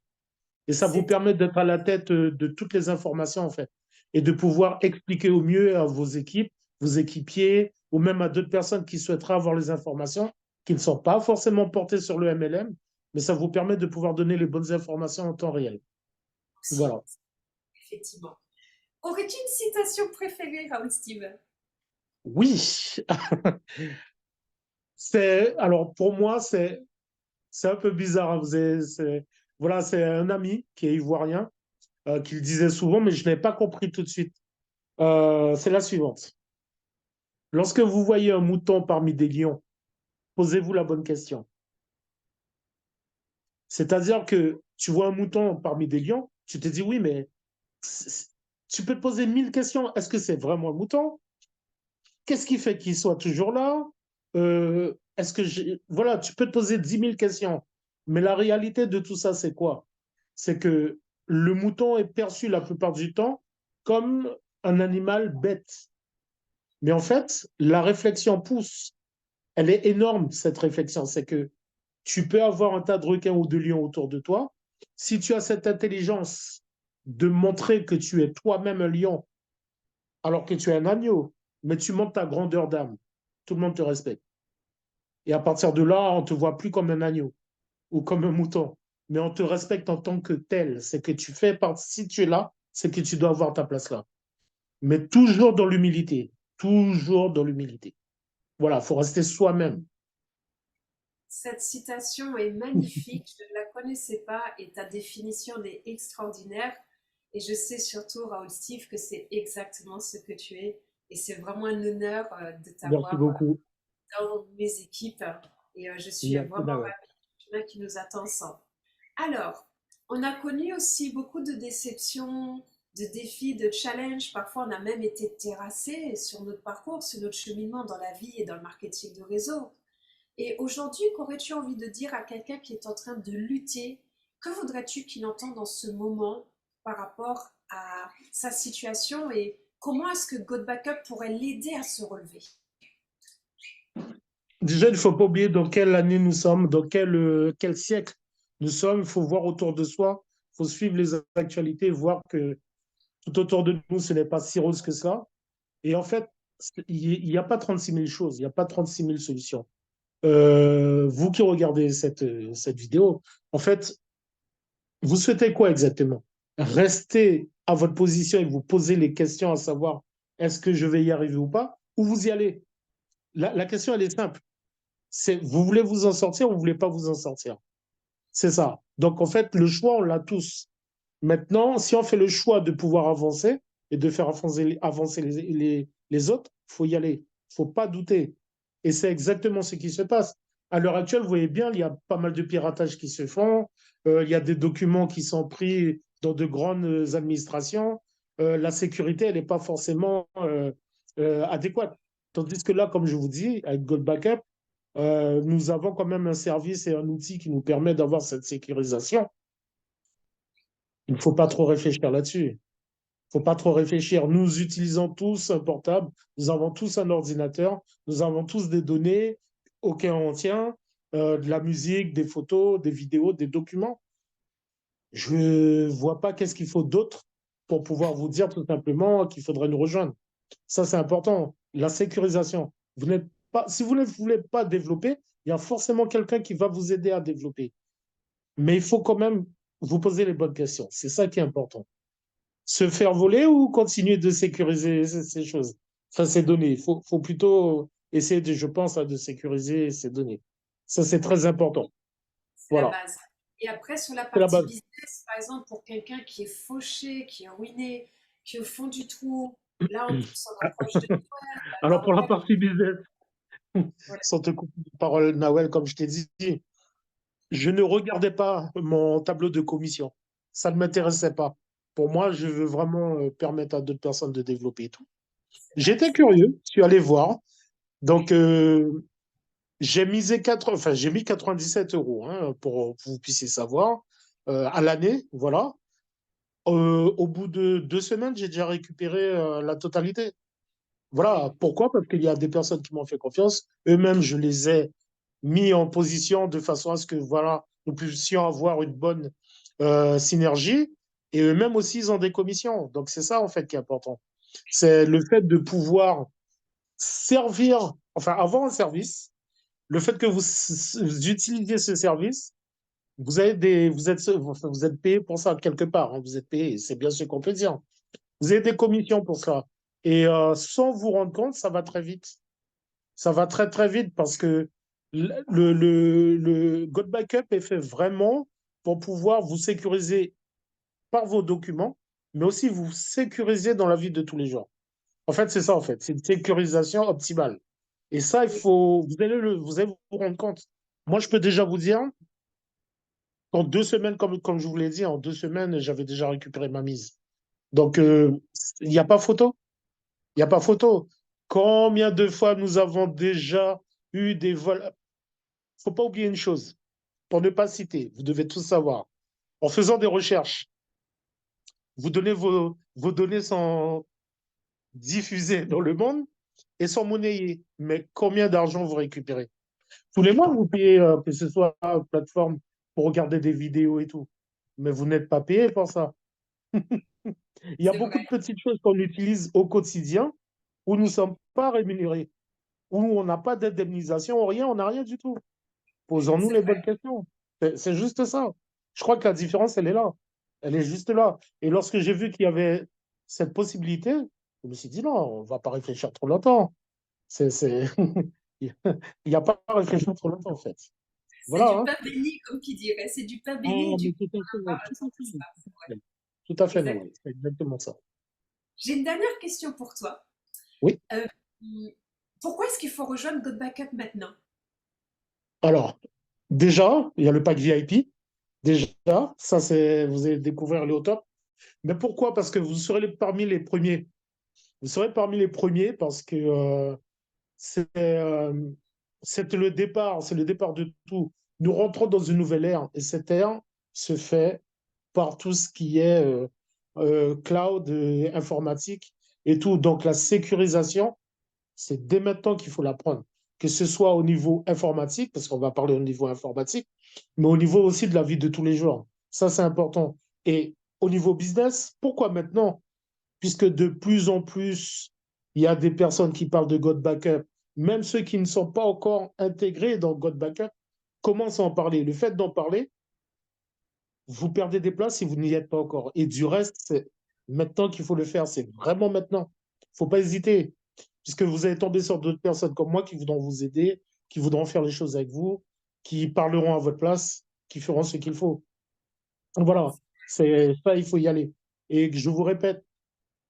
Speaker 2: Et ça vous
Speaker 1: c'est
Speaker 2: permet d'être à la tête de toutes les informations, en fait, et de pouvoir expliquer au mieux à vos équipes, vos équipiers, ou même à d'autres personnes qui souhaiteraient avoir les informations, qui ne sont pas forcément portées sur le MLM, mais ça vous permet de pouvoir donner les bonnes informations en temps réel.
Speaker 1: aussi,
Speaker 2: Voilà.
Speaker 1: effectivement. Aurais-tu une citation préférée, Raoul Steve?
Speaker 2: Oui, alors pour moi, c'est un peu bizarre, hein. Voilà, c'est un ami qui est ivoirien qui le disait souvent, mais je ne l'ai pas compris tout de suite. C'est la suivante. Lorsque vous voyez un mouton parmi des lions, posez-vous la bonne question. C'est-à-dire que tu vois un mouton parmi des lions, tu te dis oui, mais tu peux te poser 1000 questions. Est-ce que c'est vraiment un mouton? Qu'est-ce qui fait qu'il soit toujours là? Voilà, tu peux te poser 10 000 questions. Mais la réalité de tout ça, c'est quoi? C'est que le mouton est perçu la plupart du temps comme un animal bête. Mais en fait, la réflexion pousse. Elle est énorme, cette réflexion. C'est que tu peux avoir un tas de requins ou de lions autour de toi. Si tu as cette intelligence de montrer que tu es toi-même un lion, alors que tu es un agneau, mais tu montes ta grandeur d'âme, tout le monde te respecte. Et à partir de là, on ne te voit plus comme un agneau ou comme un mouton, mais on te respecte en tant que tel. C'est que tu fais partie, si tu es là, c'est que tu dois avoir ta place là. Mais toujours dans l'humilité. Toujours dans l'humilité. Voilà, il faut rester soi-même.
Speaker 1: Cette citation est magnifique, je ne la connaissais pas et ta définition est extraordinaire. Et je sais surtout, Raoul Steve, que c'est exactement ce que tu es. Et c'est vraiment un honneur de
Speaker 2: Merci
Speaker 1: t'avoir
Speaker 2: beaucoup.
Speaker 1: dans mes équipes. Et je suis
Speaker 2: Merci
Speaker 1: vraiment
Speaker 2: Nawel.
Speaker 1: ravie du chemin qui nous attend ensemble. Alors, on a connu aussi beaucoup de déceptions, de défis, de challenges. Parfois, on a même été terrassés sur notre parcours, sur notre cheminement dans la vie et dans le marketing de réseau. Et aujourd'hui, qu'aurais-tu envie de dire à quelqu'un qui est en train de lutter? Que voudrais-tu qu'il entende dans ce moment par rapport à sa situation et comment est-ce que God Backup pourrait l'aider à se relever?
Speaker 2: Déjà, il ne faut pas oublier dans quelle année nous sommes, dans quel siècle nous sommes. Il faut voir autour de soi, il faut suivre les actualités, voir que tout autour de nous, ce n'est pas si rose que ça. Et en fait, il n'y a pas 36 000 choses, il n'y a pas 36 000 solutions. Vous qui regardez cette vidéo, en fait, vous souhaitez quoi exactement? Rester à votre position et vous poser les questions à savoir est-ce que je vais y arriver ou pas? Ou vous y allez? La question, elle est simple. Vous voulez vous en sortir ou vous voulez pas vous en sortir? C'est ça. Donc, en fait, le choix, on l'a tous. Maintenant, si on fait le choix de pouvoir avancer et de faire avancer les autres, il faut y aller. Il ne faut pas douter. Et c'est exactement ce qui se passe. À l'heure actuelle, vous voyez bien, il y a pas mal de piratages qui se font. Il y a des documents qui sont pris dans de grandes administrations. La sécurité, elle n'est pas forcément adéquate. Tandis que là, comme je vous dis, avec Gold Backup, nous avons quand même un service et un outil qui nous permet d'avoir cette sécurisation. Il ne faut pas trop réfléchir là-dessus. Il ne faut pas trop réfléchir. Nous utilisons tous un portable, nous avons tous un ordinateur, nous avons tous des données auxquelles on tient, de la musique, des photos, des vidéos, des documents. Je ne vois pas qu'est-ce qu'il faut d'autre pour pouvoir vous dire tout simplement qu'il faudrait nous rejoindre. Ça, c'est important. La sécurisation. Si vous ne voulez pas développer, il y a forcément quelqu'un qui va vous aider à développer. Mais il faut quand même vous poser les bonnes questions. C'est ça qui est important. Se faire voler ou continuer de sécuriser ces choses, enfin, ces données. Il faut plutôt essayer, je pense, de sécuriser ces données. Ça, c'est très
Speaker 1: Oui,
Speaker 2: important.
Speaker 1: c'est la
Speaker 2: Voilà,
Speaker 1: base. Et après, sur la
Speaker 2: c'est la
Speaker 1: partie
Speaker 2: base.
Speaker 1: business, par exemple, pour quelqu'un qui est fauché, qui est ruiné, qui est au fond du trou, là, en plus, on approche de Noël,
Speaker 2: Alors, pour la
Speaker 1: Noël,
Speaker 2: partie business,
Speaker 1: voilà.
Speaker 2: sans te couper la parole, Nawel, comme je t'ai dit, je ne regardais pas mon tableau de commission. Ça ne m'intéressait pas. Pour moi, je veux vraiment permettre à d'autres personnes de développer et tout.
Speaker 1: C'est pas
Speaker 2: J'étais
Speaker 1: excellent.
Speaker 2: curieux, je suis allé voir. Donc, j'ai mis 97 euros hein, pour que vous puissiez savoir à l'année. Voilà. Au bout de 2 semaines, j'ai déjà récupéré la totalité. Voilà. Pourquoi? Parce qu'il y a des personnes qui m'ont fait confiance. Eux-mêmes, je les ai mis en position de façon à ce que, voilà, nous puissions avoir une bonne synergie. Et eux-mêmes aussi, ils ont des commissions. Donc, c'est ça, en fait, qui est important. C'est le fait de pouvoir servir, enfin, avoir un service, le fait que vous utilisiez ce service, vous êtes payé pour ça quelque part, hein, vous êtes payé, c'est bien ce qu'on peut dire. Vous avez des commissions pour ça. Et sans vous rendre compte, ça va très vite. Ça va très très vite parce que le God Backup est fait vraiment pour pouvoir vous sécuriser par vos documents, mais aussi vous sécuriser dans la vie de tous les jours. En fait, c'est ça, en fait. C'est une sécurisation optimale. Et ça,
Speaker 1: Oui,
Speaker 2: vous allez vous rendre compte. Moi, je peux déjà vous dire, en 2 semaines, comme je vous l'ai dit, en 2 semaines, j'avais déjà récupéré ma mise. Donc, il n'y a pas photo. Il n'y a pas photo. Combien de fois nous avons déjà eu des vols? Il ne faut pas oublier une chose, pour ne pas citer, vous devez tous savoir. En faisant des recherches, vous donnez vos données sont diffusées dans le monde et sont monnayées. Mais combien d'argent vous récupérez? Tous les mois, vous payez, que ce soit une plateforme pour regarder des vidéos et tout. Mais vous n'êtes pas payé pour ça. Il y a
Speaker 1: c'est
Speaker 2: beaucoup
Speaker 1: vrai,
Speaker 2: de petites choses qu'on utilise au quotidien où nous ne sommes pas rémunérés, où on n'a pas d'indemnisation, rien, on n'a rien du tout. Posons-nous
Speaker 1: c'est
Speaker 2: les bonnes
Speaker 1: vrai.
Speaker 2: questions. C'est juste ça. Je crois que la différence, elle est là. Elle est juste là. Et lorsque j'ai vu qu'il y avait cette possibilité, je me suis dit non, on ne va pas réfléchir trop longtemps. C'est... Il n'y a pas à réfléchir trop longtemps, en fait.
Speaker 1: C'est
Speaker 2: Voilà,
Speaker 1: du
Speaker 2: hein.
Speaker 1: pain béni, comme qui dirait. C'est du pain
Speaker 2: Ah,
Speaker 1: béni, du
Speaker 2: mais
Speaker 1: coup,
Speaker 2: tout à
Speaker 1: on
Speaker 2: fait,
Speaker 1: va
Speaker 2: ouais,
Speaker 1: voir le
Speaker 2: tout
Speaker 1: temps
Speaker 2: à
Speaker 1: qui se
Speaker 2: fait,
Speaker 1: passe.
Speaker 2: tout à
Speaker 1: Ouais,
Speaker 2: fait. Tout à fait,
Speaker 1: exact.
Speaker 2: Nawal. C'est exactement ça.
Speaker 1: J'ai une dernière question pour toi.
Speaker 2: Oui.
Speaker 1: Euh, Pourquoi est-ce qu'il faut rejoindre God Backup maintenant?
Speaker 2: Alors, déjà, il y a le pack VIP. Déjà, ça, c'est, vous allez découvrir le au top. Mais pourquoi? Parce que vous serez parmi les premiers. Vous serez parmi les premiers parce que c'est c'est le départ de tout. Nous rentrons dans une nouvelle ère et cette ère se fait par tout ce qui est cloud, informatique et tout. Donc la sécurisation, c'est dès maintenant qu'il faut l'apprendre, que ce soit au niveau informatique, parce qu'on va parler au niveau informatique, mais au niveau aussi de la vie de tous les jours. Ça, c'est important. Et au niveau business, pourquoi maintenant? Puisque de plus en plus, il y a des personnes qui parlent de God Backup, même ceux qui ne sont pas encore intégrés dans God Backup commencent à en parler. Le fait d'en parler, vous perdez des places si vous n'y êtes pas encore. Et du reste, c'est maintenant qu'il faut le faire. C'est vraiment maintenant. Il ne faut pas hésiter, puisque vous allez tomber sur d'autres personnes comme moi qui voudront vous aider, qui voudront faire les choses avec vous, qui parleront à votre place, qui feront ce qu'il faut. Voilà, c'est ça, il faut y aller. Et je vous répète,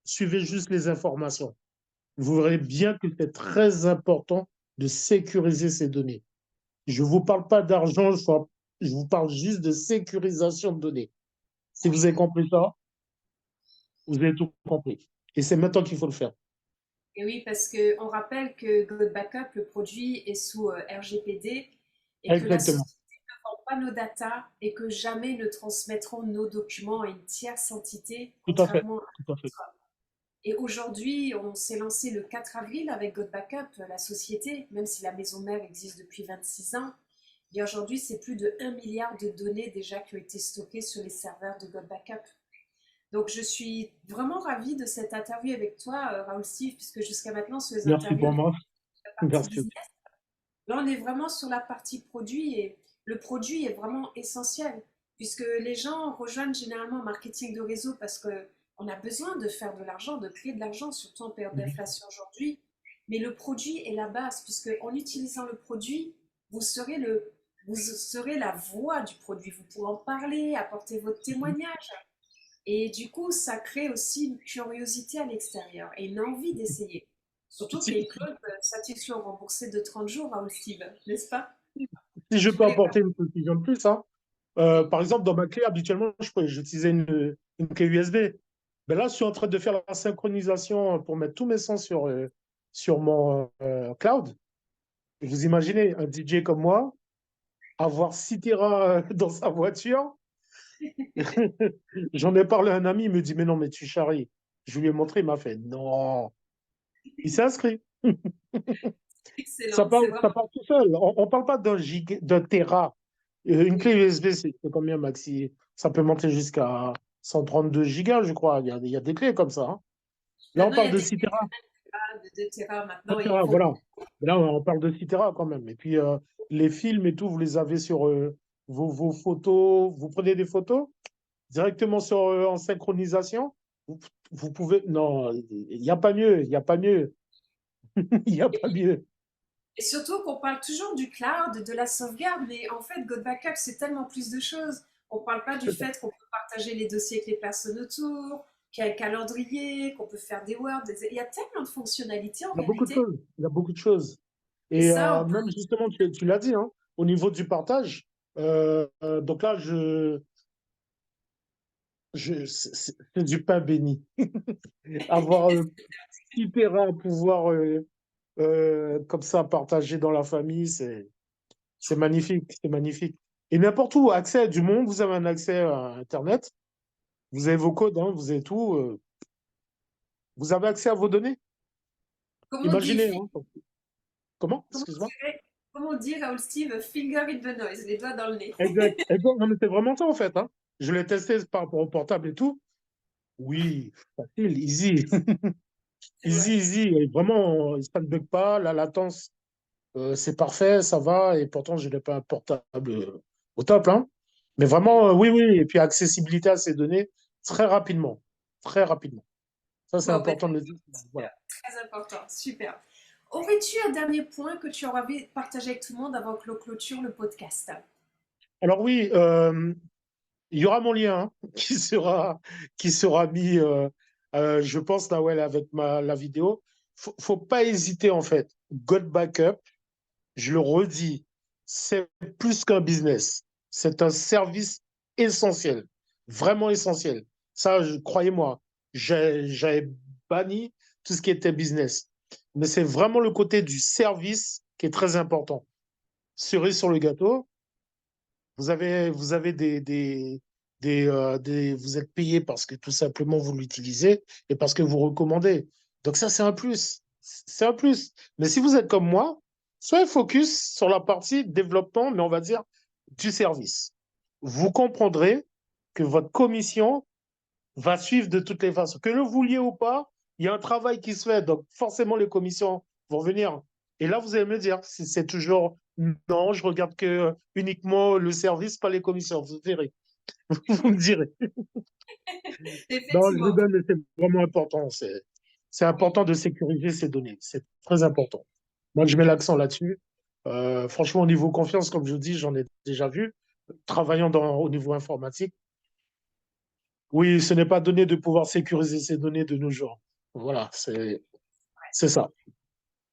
Speaker 2: suivez juste les informations. Vous verrez bien que c'est très important de sécuriser ces données. Je ne vous parle pas d'argent, je vous parle juste de sécurisation de données. Si vous avez compris ça, vous avez tout compris. Et c'est maintenant qu'il faut le faire.
Speaker 1: Et oui, parce qu'on rappelle que God Backup, le produit, est sous RGPD et que la
Speaker 2: Exactement.
Speaker 1: société ne vend pas nos datas et que jamais ne transmettront nos documents à une tierce entité,
Speaker 2: Tout à fait.
Speaker 1: contrairement à
Speaker 2: Tout à fait.
Speaker 1: d'autres. Et aujourd'hui, on s'est lancé le 4 avril avec God Backup, la société, même si la maison mère existe depuis 26 ans. Et aujourd'hui, c'est plus de 1 milliard de données déjà qui ont été stockées sur les serveurs de God Backup. Donc, je suis vraiment ravie de cette interview avec toi, Raoul Steve, puisque jusqu'à maintenant, sur les
Speaker 2: Merci
Speaker 1: interviews, on
Speaker 2: pour
Speaker 1: est
Speaker 2: moi.
Speaker 1: sur la partie
Speaker 2: Merci.
Speaker 1: business. Là, on est vraiment sur la partie produit et le produit est vraiment essentiel, puisque les gens rejoignent généralement le marketing de réseau parce qu'on a besoin de faire de l'argent, de créer de l'argent, surtout en période d'inflation aujourd'hui. Mais le produit est la base, puisque en utilisant le produit, vous serez vous serez la voix du produit. Vous pourrez en parler, apporter votre témoignage. Et du coup, ça crée aussi une curiosité à l'extérieur et une envie d'essayer. Surtout que
Speaker 2: Si,
Speaker 1: les clauses satisfaction remboursées de 30 jours, Raoul Steve, n'est-ce pas?
Speaker 2: si je
Speaker 1: Tu
Speaker 2: peux
Speaker 1: voulais
Speaker 2: apporter une précision de plus, hein. Par exemple, dans ma clé, habituellement, j'utilisais une clé USB. Mais là, je suis en train de faire la synchronisation pour mettre tous mes sons sur mon cloud. Vous imaginez un DJ comme moi avoir 6 Tera dans sa voiture. J'en ai parlé à un ami, il me dit, mais non, mais tu charries. Je lui ai montré, il m'a fait, non. Il s'est inscrit.
Speaker 1: Excellent, c'est
Speaker 2: Ça
Speaker 1: vraiment
Speaker 2: part tout seul. On ne parle pas d'un téra. Une clé USB, c'est combien, Maxi? Ça peut monter jusqu'à 132 gigas, je crois. Il y a des clés comme ça, hein. Là, on
Speaker 1: maintenant il y
Speaker 2: parle
Speaker 1: a
Speaker 2: de
Speaker 1: des
Speaker 2: 6 Tera.
Speaker 1: de Terra
Speaker 2: 2
Speaker 1: maintenant et ils
Speaker 2: Tera,
Speaker 1: vont
Speaker 2: voilà. Mais là, on parle de 6 Tera quand même. Et puis, les films et tout, vous les avez sur vos photos. Vous prenez des photos directement en synchronisation. Vous, vous pouvez. Non, il n'y a pas mieux. Il n'y a pas mieux. Il n'y a pas mieux.
Speaker 1: et surtout qu'on parle toujours du cloud, de la sauvegarde, mais en fait, God Backup, c'est tellement plus de choses. On ne parle pas du fait qu'on peut partager les dossiers avec les personnes autour, qu'il y a un calendrier, qu'on peut faire des Word. Il y a tellement de fonctionnalités en
Speaker 2: Il y a beaucoup de
Speaker 1: réalité.
Speaker 2: choses. Il y a beaucoup de choses.
Speaker 1: Et
Speaker 2: Et
Speaker 1: ça, on peut...
Speaker 2: même justement, tu l'as dit, hein, au niveau du partage, donc là, c'est du pain béni. Avoir hyper à pouvoir comme ça partager dans la famille, c'est magnifique, c'est magnifique. Et n'importe où, accès du monde, vous avez un accès à Internet, vous avez vos codes, hein, vous avez tout, vous avez accès à vos données.
Speaker 1: Comme on dit,
Speaker 2: Imaginez, hein, comment?
Speaker 1: comme
Speaker 2: Excuse-moi.
Speaker 1: comme on dit, Raoul Steve, finger in the noise, les doigts dans le nez.
Speaker 2: Exact. Exact. Non, mais c'est vraiment ça en fait, hein. Je l'ai testé par rapport au portable et tout. Oui, facile, easy.
Speaker 1: C'est
Speaker 2: Easy,
Speaker 1: vrai.
Speaker 2: easy. Et vraiment, ça ne bug pas. La latence, c'est parfait, ça va. Et pourtant, je n'ai pas un portable au top, hein. Mais vraiment, oui, oui. Et puis, accessibilité à ces données très rapidement. Très rapidement. Ça, c'est
Speaker 1: Bon, ben,
Speaker 2: important de le dire. Voilà.
Speaker 1: très important, super. Aurais-tu un dernier point que tu aurais envie de partager avec tout le monde avant que l'on clôture le podcast?
Speaker 2: Alors, oui, il y aura mon lien hein, qui sera mis, je pense, là, ouais, avec la vidéo. Faut pas hésiter, en fait. God Backup, je le redis, c'est plus qu'un business. C'est un service essentiel, vraiment essentiel. Ça, croyez-moi, j'avais banni tout ce qui était business. Mais c'est vraiment le côté du service qui est très important. Cerise sur le gâteau, vous avez vous êtes payé parce que tout simplement vous l'utilisez et parce que vous recommandez. Donc ça, c'est un plus. C'est un plus. Mais si vous êtes comme moi, soyez focus sur la partie développement, mais on va dire du service. Vous comprendrez que votre commission va suivre de toutes les façons. Que le vouliez ou pas, il y a un travail qui se fait. Donc forcément, les commissions vont venir. Et là, vous allez me dire si c'est toujours non, je regarde que uniquement le service, pas les commissions. Vous verrez. Vous me direz. Non, je
Speaker 1: Effectivement.
Speaker 2: rigole, mais c'est vraiment important. C'est important de sécuriser ces données. C'est très important. Moi, je mets l'accent là-dessus. Franchement, au niveau confiance, comme je dis, j'en ai déjà vu. Travaillant au niveau informatique, oui, ce n'est pas donné de pouvoir sécuriser ces données de nos jours. Voilà, c'est ça.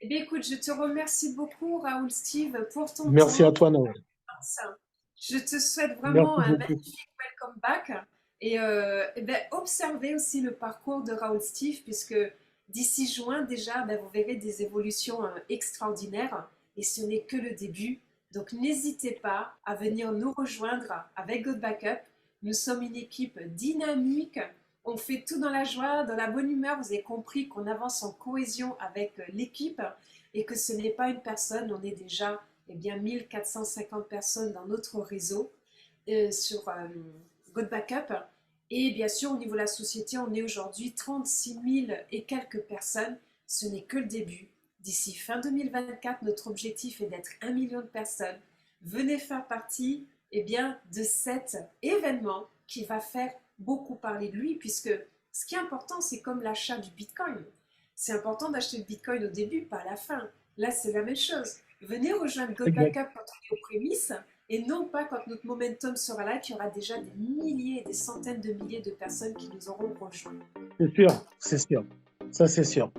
Speaker 1: Eh bien, écoute, je te remercie beaucoup, Raoul Steve, pour ton
Speaker 2: Merci
Speaker 1: temps,
Speaker 2: à
Speaker 1: pour
Speaker 2: toi, Noël.
Speaker 1: ça. Je te souhaite vraiment
Speaker 2: Merci
Speaker 1: un
Speaker 2: beaucoup.
Speaker 1: magnifique welcome back et, eh ben, observez aussi le parcours de Raoul Steve puisque d'ici juin déjà, ben, vous verrez des évolutions extraordinaires et ce n'est que le début. Donc n'hésitez pas à venir nous rejoindre avec God Backup. Nous sommes une équipe dynamique. On fait tout dans la joie, dans la bonne humeur. Vous avez compris qu'on avance en cohésion avec l'équipe et que ce n'est pas une personne, on est déjà eh bien, 1450 personnes dans notre réseau sur God Backup. Et bien sûr, au niveau de la société, on est aujourd'hui 36 000 et quelques personnes. Ce n'est que le début. D'ici fin 2024, notre objectif est d'être 1 million de personnes. Venez faire partie eh bien, de cet événement qui va faire beaucoup parler de lui, puisque ce qui est important, c'est comme l'achat du Bitcoin. C'est important d'acheter le Bitcoin au début, pas à la fin. Là, c'est la même chose. Venez rejoindre God
Speaker 2: Exact.
Speaker 1: Backup quand on est aux prémices et non pas quand notre momentum sera là, qu'il y aura déjà des milliers, des centaines de milliers de personnes qui nous auront rejoints.
Speaker 2: C'est sûr, c'est sûr. Ça, c'est sûr.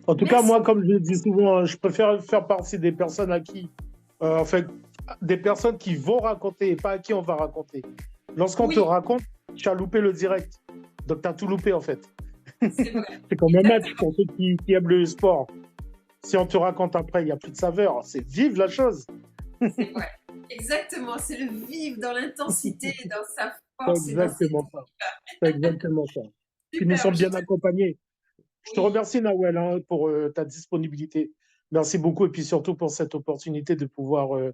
Speaker 2: En tout cas,
Speaker 1: Merci.
Speaker 2: moi, comme je le dis souvent, je préfère faire partie des personnes à qui, en fait, des personnes qui vont raconter et pas à qui on va raconter. Lorsqu'on te
Speaker 1: Oui,
Speaker 2: raconte, tu as loupé le direct. Donc, tu as tout loupé, en fait.
Speaker 1: c'est vrai.
Speaker 2: C'est comme un match pour ceux qui aiment le sport. Si on te raconte après, il n'y a plus de saveur. C'est vive la chose.
Speaker 1: C'est vrai. Exactement. C'est le vivre dans l'intensité, dans sa
Speaker 2: C'est
Speaker 1: force et dans ses...
Speaker 2: exactement ça. C'est exactement ça. Puis nous
Speaker 1: Super.
Speaker 2: sommes bien accompagnés. Je te
Speaker 1: Oui,
Speaker 2: remercie, Nawel, hein, pour ta disponibilité. Merci beaucoup et puis surtout pour cette opportunité de pouvoir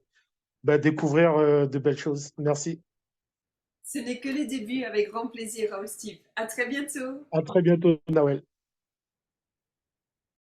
Speaker 2: découvrir de belles choses. Merci.
Speaker 1: ce n'est que le début, avec grand plaisir, Raoul Steve. À très bientôt.
Speaker 2: À très bientôt, Nawel.